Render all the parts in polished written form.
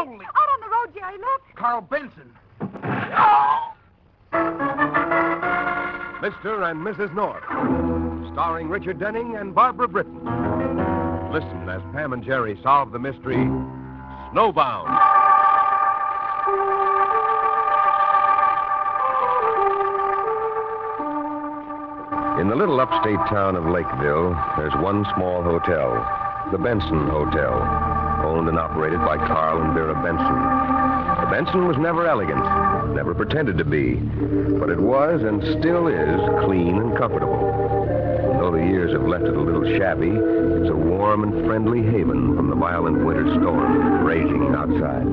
Holy... Out on the road, Jerry, look. Carl Benson. Mr. and Mrs. North, starring Richard Denning and Barbara Britton. Listen as Pam and Jerry solve the mystery, Snowbound. In the little upstate town of Lakeville, there's one small hotel, the Benson Hotel, owned and operated by Carl and Vera Benson. The Benson was never elegant, never pretended to be, but it was and still is clean and comfortable. And though the years have left it a little shabby, it's a warm and friendly haven from the violent winter storm raging outside.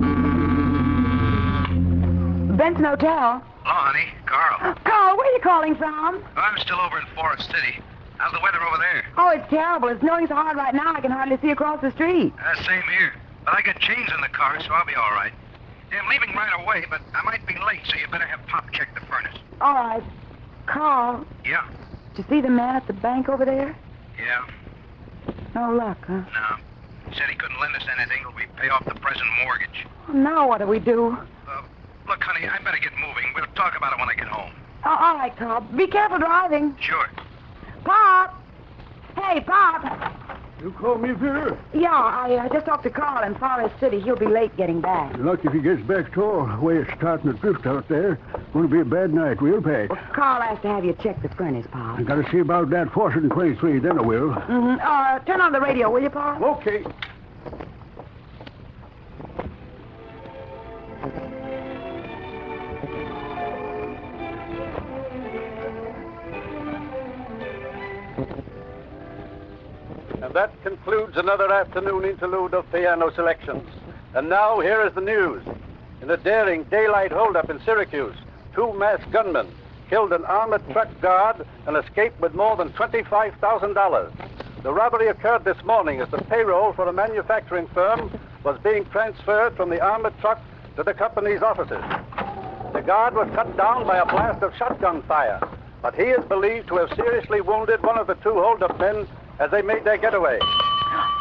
Benson Hotel. Hello, honey. Carl. Carl, where are you calling from? Oh, I'm still over in Forest City. How's the weather over there? Oh, it's terrible. It's snowing so hard right now I can hardly see across the street. Same here. But I got chains in the car, so I'll be all right. Yeah, I'm leaving right away, but I might be late, so you better have Pop check the furnace. All right. Carl, Yeah? did you see the man at the bank over there? Yeah? No luck, huh? No. He said he couldn't lend us anything till we pay off the present mortgage. Well, now what do we do? Look, honey, I better get moving. We'll talk about it when I get home. Oh, all right, Carl. Be careful driving. Sure. Pop! Hey, Pop! You called me, Vera? Yeah, I just talked to Carl in Forest City. He'll be late getting back. Lucky if he gets back to all the way it's starting to drift out there. Going to be a bad night, real bad. Well, Carl has to have you check the furnace, Pop. I got to see about that faucet in 23, then I will. Mm-hmm. Turn on the radio, will you, Pop? Okay. And that concludes another afternoon interlude of piano selections. And now, here is the news. In a daring daylight holdup in Syracuse, 2 masked gunmen killed an armored truck guard and escaped with more than $25,000. The robbery occurred this morning as the payroll for a manufacturing firm was being transferred from the armored truck to the company's offices. The guard was cut down by a blast of shotgun fire, but he is believed to have seriously wounded one of the 2 holdup men as they made their getaway.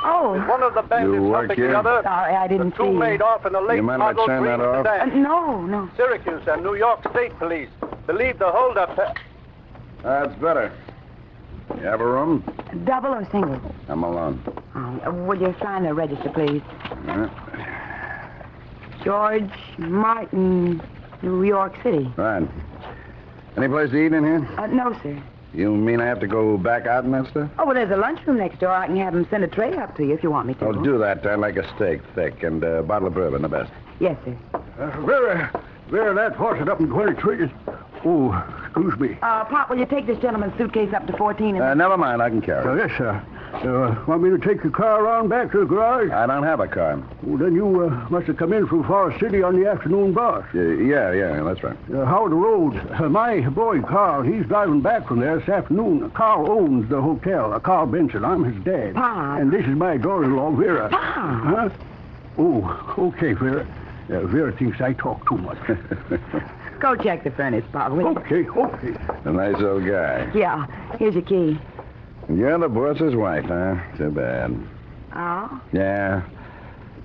Oh. With one of the bandits helping the other, Sorry, I didn't the 2 see. made off in a late You mind if I model turn green that off? sedan. No. Syracuse and New York State Police believe the holdup... That's better. You have a room? Double or single? I'm alone. Will you sign the register, please? Yeah. George Martin, New York City. Right. Any place to eat in here? No, sir. You mean I have to go back out and that stuff? Oh, well, there's a lunchroom next door. I can have them send a tray up to you if you want me to. Oh, do that. I'd like a steak, thick, and a bottle of bourbon, the best. Yes, sir. Vera, that faucet up in 23 is... Oh, excuse me. Pop, will you take this gentleman's suitcase up to 14 and... Never mind. I can carry it. Yes, sir. Want me to take your car around back to the garage? I don't have a car. Well, then you must have come in from Forest City on the afternoon bus. Yeah, that's right. How are the roads? My boy, Carl, he's driving back from there this afternoon. Carl owns the hotel. Carl Benson. I'm his dad. Pop. And this is my daughter-in-law, Vera. Pop. Huh? Oh, okay, Vera. Vera thinks I talk too much. Go check the furnace, Pop, will you? Okay. A nice old guy. Yeah, here's your key. You're the boss's wife, huh? Too bad. Oh? Yeah.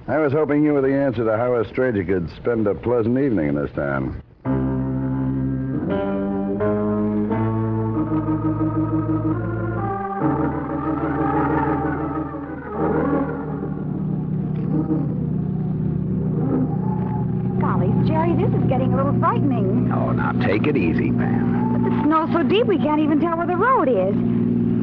I was hoping you were the answer to how a stranger could spend a pleasant evening in this town. Golly, Jerry, this is getting a little frightening. Oh, now take it easy, Pam. But the snow's so deep we can't even tell where the road is.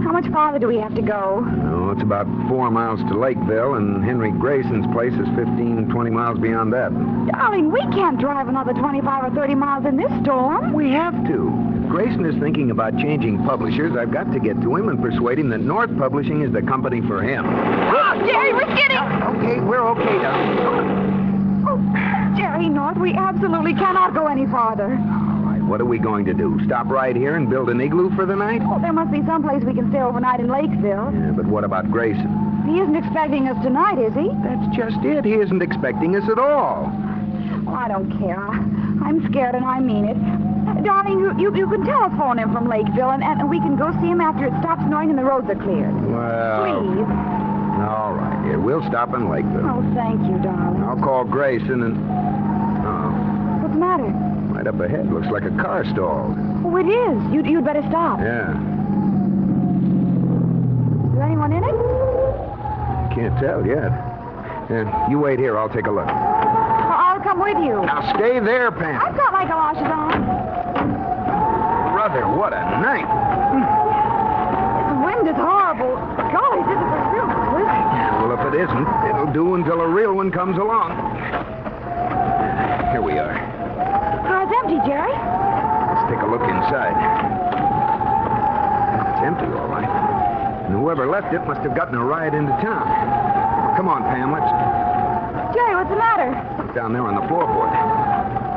How much farther do we have to go? Oh, it's about 4 miles to Lakeville, and Henry Grayson's place is 15, 20 miles beyond that. Darling, we can't drive another 25 or 30 miles in this storm. We have to. If Grayson is thinking about changing publishers, I've got to get to him and persuade him that North Publishing is the company for him. Oh, Jerry, we're skidding! Okay, we're okay, darling. Oh, Jerry, North, we absolutely cannot go any farther. All right, what are we going to do? Stop right here and build an igloo for the night? Oh, there must be some place we can stay overnight in Lakeville. Yeah, but what about Grayson? He isn't expecting us tonight, is he? That's just it. He isn't expecting us at all. Oh, I don't care. I'm scared, and I mean it. Darling, you can telephone him from Lakeville, and we can go see him after it stops snowing and the roads are cleared. Well... Please. All right, dear. we'll stop in Lakeville. Oh, thank you, darling. I'll call Grayson and... Oh, What's the matter? right up ahead. Looks like a car stalled. Oh, it is. You'd better stop. Yeah. Is there anyone in it? Can't tell yet. You wait here. I'll take a look. I'll come with you. Now, stay there, Pam. I've got my galoshes on. Brother, what a night. The wind is horrible. Golly, this is a real blizzard. Well, if it isn't, it'll do until a real one comes along. Here we are. Car's empty, Jerry. Let's take a look inside. It's empty, all right. And whoever left it must have gotten a ride into town. Well, come on, Pam, let's... Jerry, what's the matter? Look down there on the floorboard.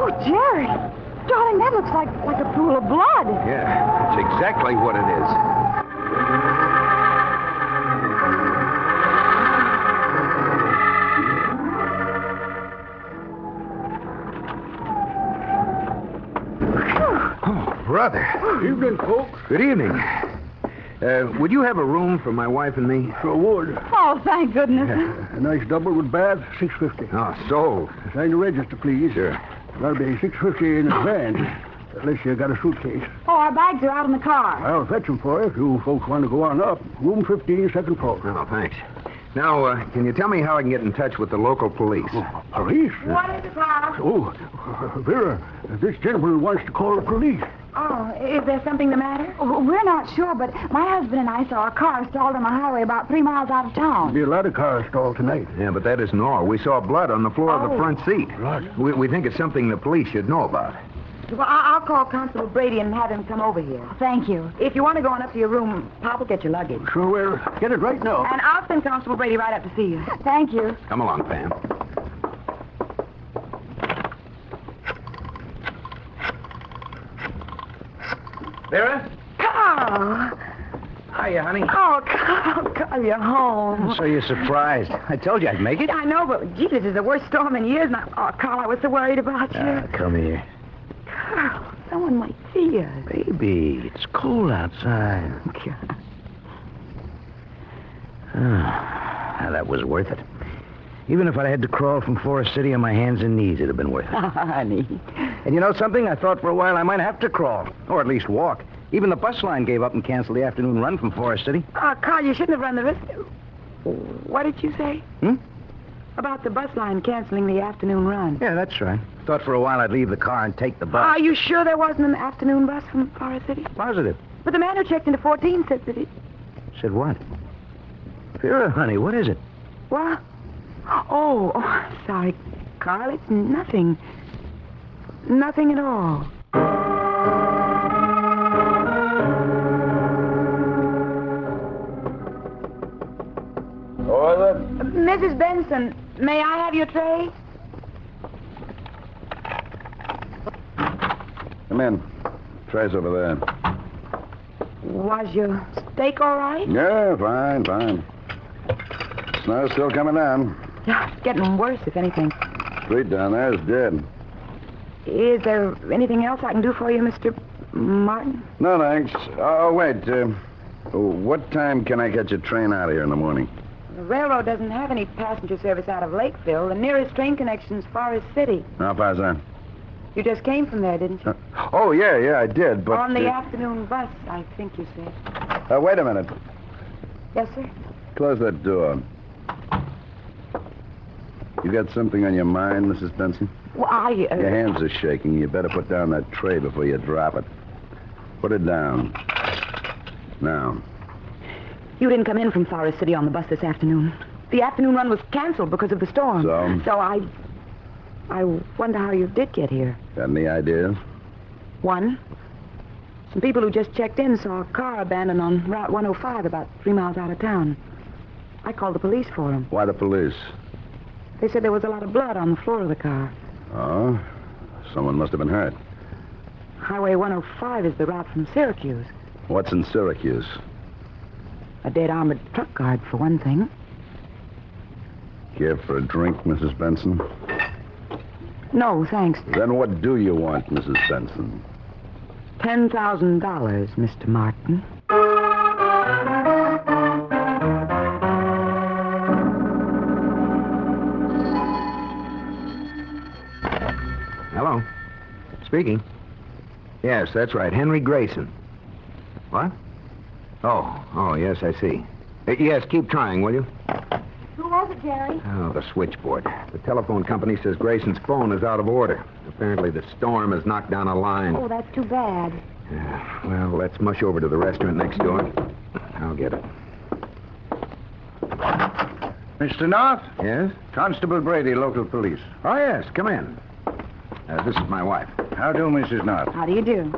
Oh, Jerry. Darling, that looks like a pool of blood. Yeah, that's exactly what it is. Oh, brother. Evening, folks. Good evening. Would you have a room for my wife and me? Sure would. Oh, thank goodness. A nice double with bath, $6.50. Oh, sold. Sign the register, please. Sure. That'll be $6.50 in advance, unless you got a suitcase. Oh, our bags are out in the car. I'll fetch them for you if you folks want to go on up. Room 15, second floor. Oh, thanks. Now, can you tell me how I can get in touch with the local police? Oh, police? What is it, Carl? Oh, Vera, this gentleman wants to call the police. Oh, is there something the matter? Oh, we're not sure, but my husband and I saw a car stalled on the highway about 3 miles out of There'll town. be a lot of cars stalled tonight. Yeah, but that isn't all. We saw blood on the floor of the front seat. Blood? We think it's something the police should know about. Well, I'll call Constable Brady and have him come over here. Thank you. If you want to go on up to your room, Pop will get your luggage. Sure, we'll get it right now. And I'll send Constable Brady right up to see you. Thank you. Come along, Pam. Vera? Carl! Hiya, honey. Oh, Carl, you're home. So you're surprised. I told you I'd make it. I know, but gee, this is the worst storm in years. Now, oh, Carl, I was so worried about you. Come here. Carl, someone might see us. Baby, it's cold outside. God. That was worth it. Even if I'd had to crawl from Forest City on my hands and knees, it'd have been worth it. Honey. And you know something? I thought for a while I might have to crawl, or at least walk. Even the bus line gave up and canceled the afternoon run from Forest City. Oh, Carl, you shouldn't have run the risk. What did you say? Hmm? About the bus line canceling the afternoon run. Yeah, that's right. Thought for a while I'd leave the car and take the bus. Are you sure there wasn't an afternoon bus from Forest City? Positive. But the man who checked into 14 said that it... Said what? Vera, honey, what is it? What? Oh, sorry, Carl. It's nothing. Nothing at all. What was it? Mrs. Benson, may I have your tray? Come in. Tray's over there. Was your steak all right? Yeah, fine. Snow's still coming down. Yeah, it's getting worse, if anything. Street down there is dead. Is there anything else I can do for you, Mr. Martin? No, thanks. Oh, wait. What time can I catch a train out of here in the morning? The railroad doesn't have any passenger service out of Lakeville. The nearest train connection's Forest City. How far's that? You just came from there, didn't you? Oh, yeah, I did, but... On the afternoon bus, I think you said. Wait a minute. Yes, sir? Close that door. You got something on your mind, Mrs. Benson? Well, Your hands are shaking. You better put down that tray before you drop it. Put it down. Now. You didn't come in from Forest City on the bus this afternoon. The afternoon run was canceled because of the storm. So I wonder how you did get here. Got any ideas? One, some people who just checked in saw a car abandoned on Route 105 about 3 miles out of town. I called the police for them. Why the police? They said there was a lot of blood on the floor of the car. Oh? Someone must have been hurt. Highway 105 is the route from Syracuse. What's in Syracuse? A dead armored truck guard, for one thing. Care for a drink, Mrs. Benson? No, thanks. Then what do you want, Mrs. Benson? $10,000, Mr. Martin. Speaking. Yes, that's right. Henry Grayson. What? Oh, yes, I see. Yes, keep trying, will you? Who was it, Jerry? Oh, the switchboard. The telephone company says Grayson's phone is out of order. Apparently the storm has knocked down a line. Oh, that's too bad. Yeah, well, let's mush over to the restaurant next door. I'll get it. Mr. North? Yes? Constable Brady, local police. Oh, yes, come in. This is my wife. How do, Mrs. North? How do you do?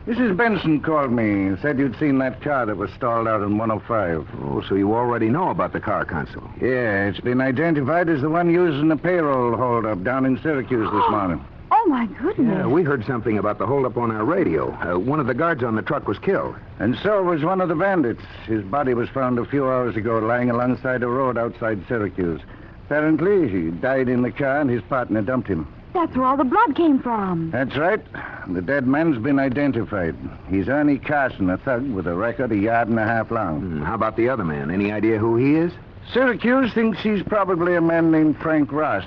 Mrs. Benson called me and said you'd seen that car that was stalled out on 105. Oh, so you already know about the car, Constable. Yeah, it's been identified as the one used in the payroll holdup down in Syracuse this morning. Oh, my goodness. Yeah, we heard something about the holdup on our radio. One of the guards on the truck was killed. And so was one of the bandits. His body was found a few hours ago lying alongside a road outside Syracuse. Apparently, he died in the car and his partner dumped him. That's where all the blood came from. That's right. The dead man's been identified. He's Ernie Carson, a thug with a record 1.5 yards long. How about the other man? Any idea who he is? Syracuse thinks he's probably a man named Frank Ross.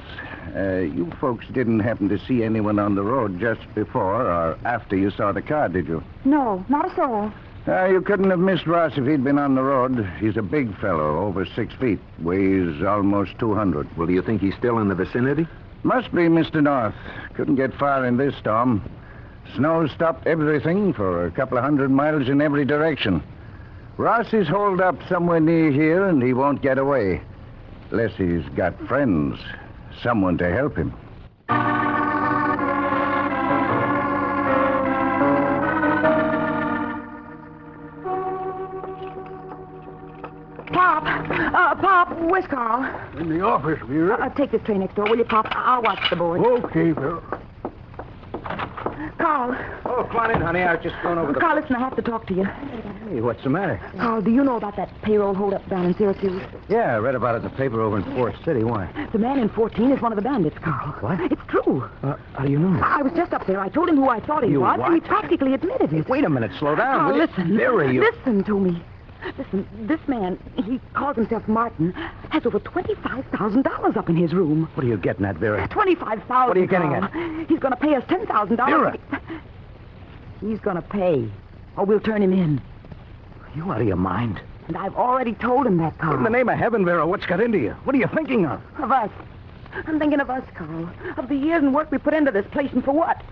You folks didn't happen to see anyone on the road just before or after you saw the car, did you? No, not a soul. You couldn't have missed Ross if he'd been on the road. He's a big fellow, over 6 feet, weighs almost 200. Well, do you think he's still in the vicinity? Must be, Mr. North. Couldn't get far in this storm. Snow stopped everything for a couple of 100 miles in every direction. Ross is holed up somewhere near here, and he won't get away. Unless he's got friends, someone to help him. Pop, where's Carl? In the office, Vera. Take this tray next door, will you, Pop? I'll watch the board. Okay, Vera. Carl. Oh, come on in, honey. I was just going over the... Carl, listen, I have to talk to you. Hey, what's the matter? Carl, do you know about that payroll holdup down in Syracuse? Yeah, I read about it in the paper over in Forest City. Why? The man in 14 is one of the bandits, Carl. What? It's true. How do you know? I was just up there. I told him who I thought he You was, what? and he practically admitted it. Wait a minute. Slow down. Carl, will you? listen. Vera, you... Listen to me. Listen, this man, he calls himself Martin, has over $25,000 up in his room. What are you getting at, Vera? $25,000. What are you getting Carl. at? He's going to pay us $10,000. Vera! He's going to pay, or we'll turn him in. You out of your mind? And I've already told him that, Carl. In the name of heaven, Vera, what's got into you? What are you thinking of? Of us. I'm thinking of us, Carl. Of the years and work we put into this place, and for what?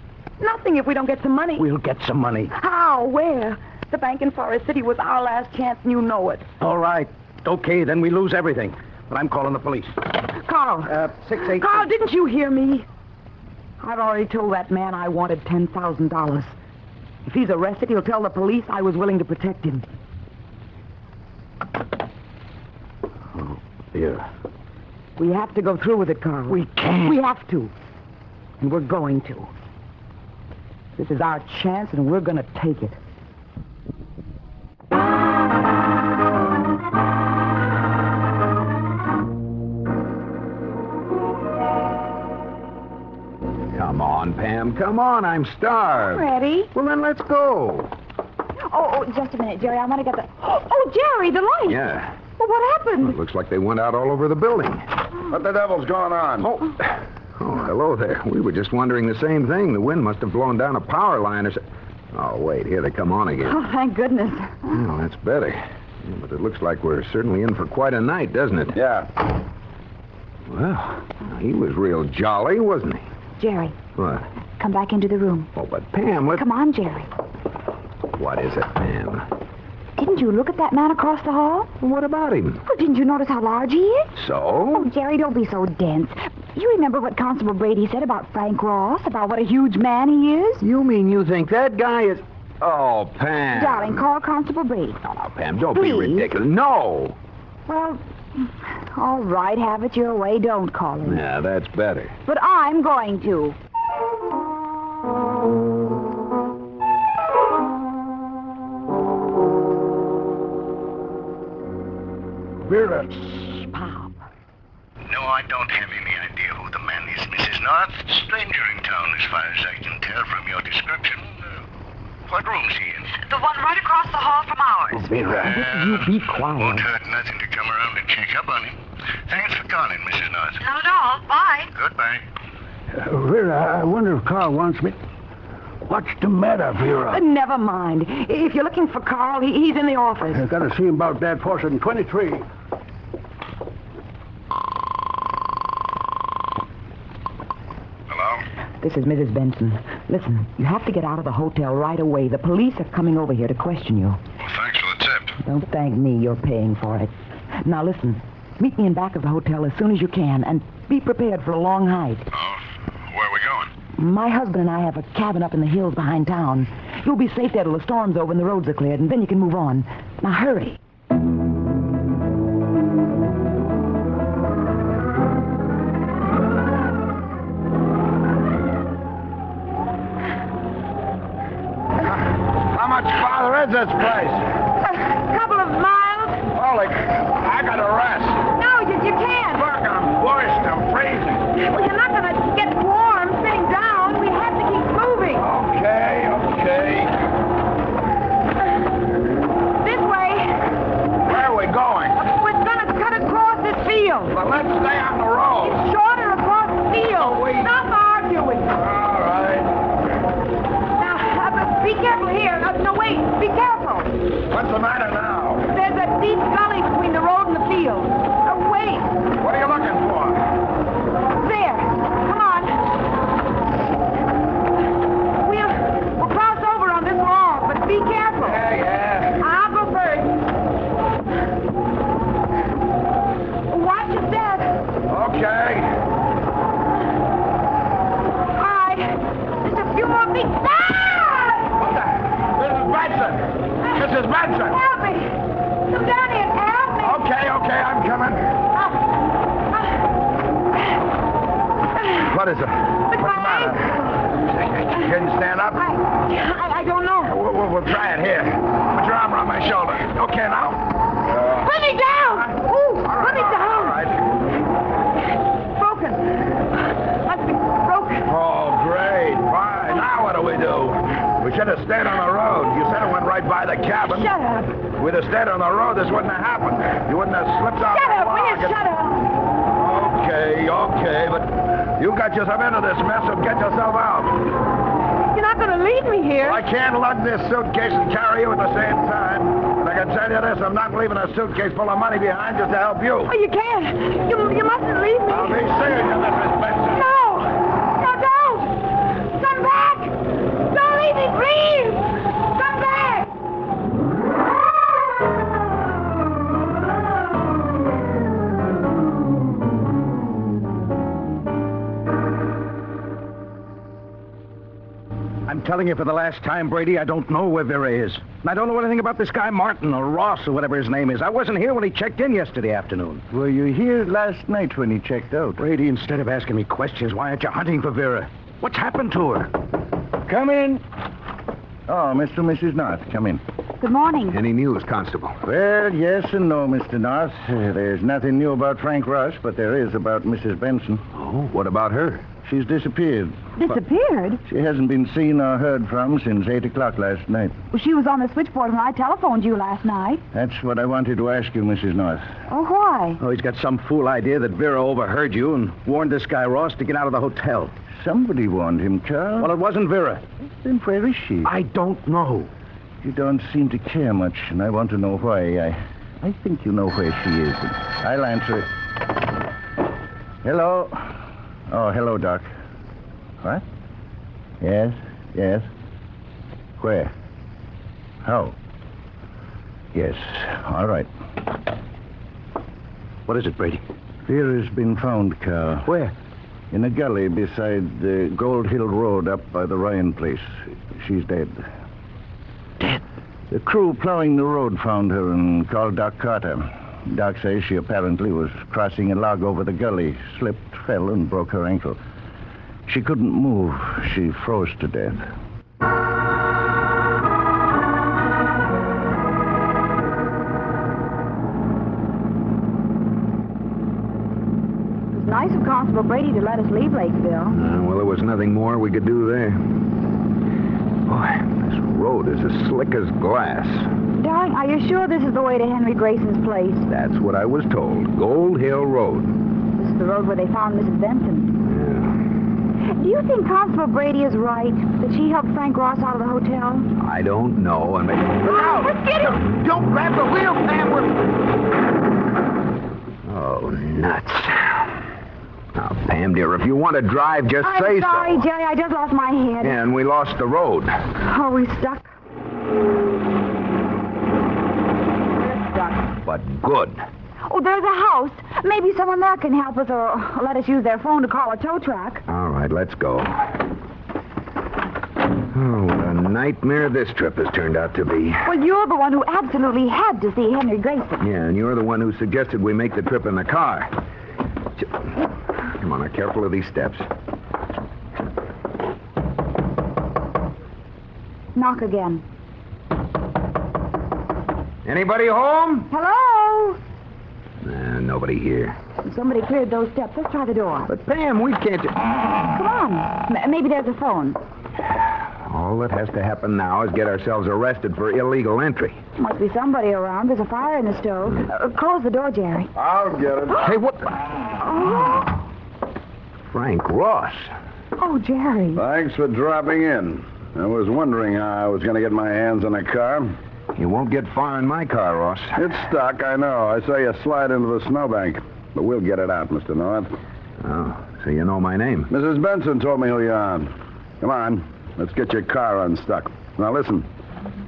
Nothing if we don't get some money. We'll get some money. How? Where? The bank in Forest City was our last chance, and you know it. All right. Okay, then we lose everything. But I'm calling the police. Carl. 6-8... Carl, didn't you hear me? I've already told that man I wanted $10,000. If he's arrested, he'll tell the police I was willing to protect him. Oh, Vera. We have to go through with it, Carl. We can't. We have to. And we're going to. This is our chance, and we're going to take it. Come on, Pam. Come on. I'm starved. Ready? Well, then let's go. Oh, just a minute, Jerry. I want to get the... Oh, Jerry, the light. Yeah. Well, what happened? It looks like they went out all over the building. What the devil's going on? Oh, hello there. We were just wondering the same thing. The wind must have blown down a power line or so... Oh, wait. Here they come on again. Oh, thank goodness. Well, that's better. Yeah, but it looks like we're certainly in for quite a night, doesn't it? Yeah. Well, he was real jolly, wasn't he? Jerry, What? come back into the room. Oh, but Pam, let's... Come on, Jerry. What is it, Pam? Didn't you look at that man across the hall? What about him? Well, didn't you notice how large he is? So? Oh, Jerry, don't be so dense. You remember what Constable Brady said about Frank Ross, about what a huge man he is? You mean you think that guy is... Oh, Pam. Darling, call Constable Brady. No, Pam, don't Please. be ridiculous. No! Well, all right, have it your way. Don't call him. Yeah, that's better. But I'm going to. Vera. Pop. No, I don't have any idea who the man is, Mrs. North. Stranger in town, as far as I can tell from your description. What room's he in? The one right across the hall from ours. Vera, you be quiet. Won't hurt nothing to come around and check up on him. Thanks for calling, Mrs. North. Not at all. Bye. Goodbye. Vera, I wonder if Carl wants me... What's the matter, Vera? Never mind. If you're looking for Carl, he's in the office. I gotta see him about that 423. Hello? This is Mrs. Benson. Listen, you have to get out of the hotel right away. The police are coming over here to question you. Well, thanks for the tip. Don't thank me. You're paying for it. Now, listen. Meet me in back of the hotel as soon as you can, and be prepared for a long hike. Oh, where are we going? My husband and I have a cabin up in the hills behind town. You'll be safe there till the storm's over and the roads are cleared, and then you can move on. Now, hurry. How much farther is this place? A couple of miles. Holy, I gotta rest. No, you can't. Look, I'm bushed. I'm freezing. Well, you're not going to get warm sitting down. We have to keep moving. Okay. This way. Where are we going? We're going to cut across this field. Well, let's stay on the road. It's shorter across the field. Stop arguing. All right. Now, but be careful here. No, wait. Be careful. What's the matter now? There's a deep gully between the road and the field. Wait. What are you looking for? There. Come on. We'll cross over on this log, but be careful. Yeah. I'll go first. Watch your step. Okay. All right. Just a few more feet. What the? Mrs. Benson! Help me. Come down here. Help me. Okay, I'm coming. What is it? What's the matter? Can you stand up? I don't know. We'll try it here. Put your arm around my shoulder. Okay, now? Put me down. Ooh, put me down. All right. Broken. Must be broken. Oh, great. Fine. Now what do we do? We should have stayed on the road. You said it went right by the cabin. Shut up. If we'd have stayed on the road, this wouldn't have happened. You wouldn't have slipped off Shut the up. Will log you and- shut up? Okay, but you got yourself into this mess, so get yourself out. You're not going to leave me here. Well, I can't lug this suitcase and carry you at the same time. And I can tell you this, I'm not leaving a suitcase full of money behind just to help you. Oh, you can't. You mustn't leave me. I'll be seeing you, Mrs. Benson. No, don't. Come back. Don't leave me, please. Come back. I'm telling you for the last time, Brady, I don't know where Vera is. And I don't know anything about this guy Martin or Ross or whatever his name is. I wasn't here when he checked in yesterday afternoon. Were you here last night when he checked out? Brady, instead of asking me questions, why aren't you hunting for Vera? What's happened to her? Come in. Oh, Mr. and Mrs. North, come in. Good morning. Any news, Constable? Well, yes and no, Mr. North. There's nothing new about Frank Ross, but there is about Mrs. Benson. Oh, what about her? She's disappeared. Disappeared? She hasn't been seen or heard from since 8 o'clock last night. Well, she was on the switchboard when I telephoned you last night. That's what I wanted to ask you, Mrs. North. Oh, why? Oh, he's got some fool idea that Vera overheard you and warned this guy Ross to get out of the hotel. Somebody warned him, Carl. Well, it wasn't Vera. Then where is she? I don't know. You don't seem to care much, and I want to know why. I think you know where she is. I'll answer it. Hello? Oh, hello, Doc. What? Yes. Where? How? Yes, all right. What is it, Brady? Vera's been found, Carl. Where? In a gully beside the Gold Hill Road up by the Ryan place. She's dead. Dead? The crew plowing the road found her and called Doc Carter. Doc says she apparently was crossing a log over the gully, slipped, fell, and broke her ankle. She couldn't move. She froze to death. It was nice of Constable Brady to let us leave Lakeville. Well, there was nothing more we could do there. Boy, this road is as slick as glass. Darling, are you sure this is the way to Henry Grayson's place? That's what I was told. Gold Hill Road. This is the road where they found Mrs. Benson. Yeah. Do you think Constable Brady is right that she helped Frank Ross out of the hotel? I don't know. And maybe... Look out! Let's get him! Don't grab the wheel, Pam. Oh, nuts. Now, Pam, dear, if you want to drive, just say so. I'm sorry, Jerry. I just lost my head. Yeah, and we lost the road. Are we stuck? We're stuck. But good. Oh, there's a house. Maybe someone there can help us or let us use their phone to call a tow truck. All right, let's go. Oh, what a nightmare this trip has turned out to be. Well, you're the one who absolutely had to see Henry Grayson. Yeah, and you're the one who suggested we make the trip in the car. Come on, now, careful of these steps. Knock again. Anybody home? Hello? Nobody here. Somebody cleared those steps. Let's try the door. But, Pam, we can't... Come on. Maybe there's a phone. All that has to happen now is get ourselves arrested for illegal entry. Must be somebody around. There's a fire in the stove. Close the door, Jerry. I'll get it. Hey, what the... Oh. Frank Ross. Oh, Jerry. Thanks for dropping in. I was wondering how I was going to get my hands on a car. You won't get far in my car, Ross. It's stuck, I know. I saw you slide into the snowbank. But we'll get it out, Mr. North. Oh, so you know my name. Mrs. Benson told me who you are. Come on. Let's get your car unstuck. Now, listen.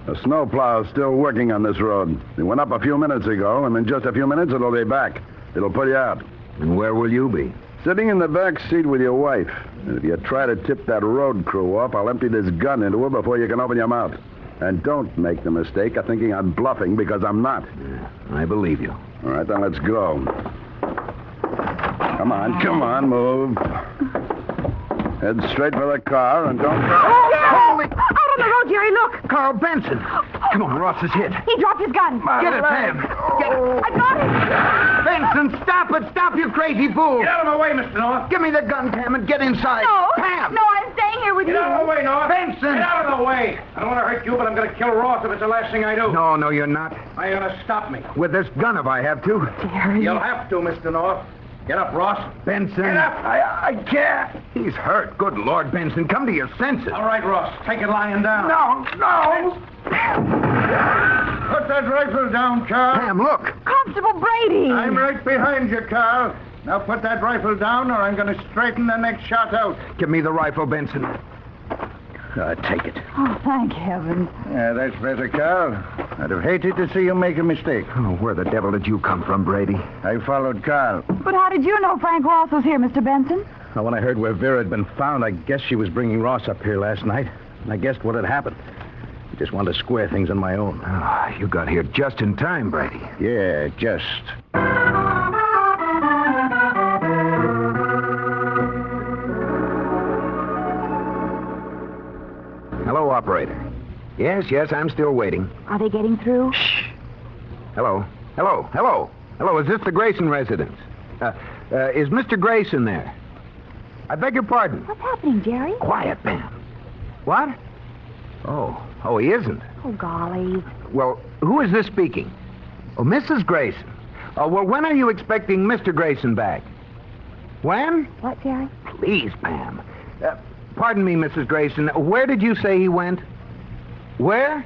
The snowplow's still working on this road. It went up a few minutes ago, and in just a few minutes it'll be back. It'll pull you out. And where will you be? Sitting in the back seat with your wife. And if you try to tip that road crew off, I'll empty this gun into her before you can open your mouth. And don't make the mistake of thinking I'm bluffing, because I'm not. Yeah, I believe you. All right, then let's go. Come on, move. Head straight for the car and don't... Holy... Out on the road, Jerry, look. Carl Benson. Come on, Ross is hit. He dropped his gun. Get it, Pam. Get it. I got it. Benson, stop it. Stop, you crazy fool. Get out of my way, Mr. North. Give me the gun, Pam, and get inside. No. Pam. No, I'm staying here with you. Get out of the way, North. Benson. Get out of the way. I don't want to hurt you, but I'm going to kill Ross if it's the last thing I do. No, you're not. Are you going to stop me? With this gun, if I have to. Jerry. You'll have to, Mr. North. Get up, Ross. Benson. Get up. I can't. He's hurt. Good Lord, Benson. Come to your senses. All right, Ross. Take it lying down. No. Put that rifle down, Carl. Pam, look. Constable Brady. I'm right behind you, Carl. Now put that rifle down, or I'm going to straighten the next shot out. Give me the rifle, Benson. Take it. Oh, thank heavens. Yeah, that's better, Carl. I'd have hated to see you make a mistake. Oh, where the devil did you come from, Brady? I followed Carl. But how did you know Frank Ross was here, Mr. Benson? Well, when I heard where Vera had been found, I guessed she was bringing Ross up here last night. And I guessed what had happened. I just wanted to square things on my own. You got here just in time, Brady. Yeah, just. Hello, operator. Yes, I'm still waiting. Are they getting through? Shh. Hello. Is this the Grayson residence? Is Mr. Grayson there? I beg your pardon. What's happening, Jerry? Quiet, Pam. What? Oh, he isn't. Oh, golly. Well, who is this speaking? Oh, Mrs. Grayson. Oh, well, when are you expecting Mr. Grayson back? When? What, Jerry? Please, Pam. Pardon me, Mrs. Grayson. Where did you say he went? Where?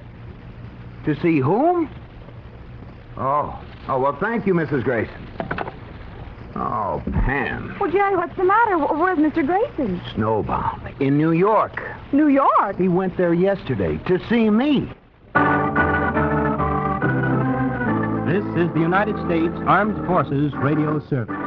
To see whom? Oh, well, thank you, Mrs. Grayson. Oh, Pam. Well, Jerry, what's the matter? Where's Mr. Grayson? Snowbound. In New York. New York? He went there yesterday to see me. This is the United States Armed Forces Radio Service.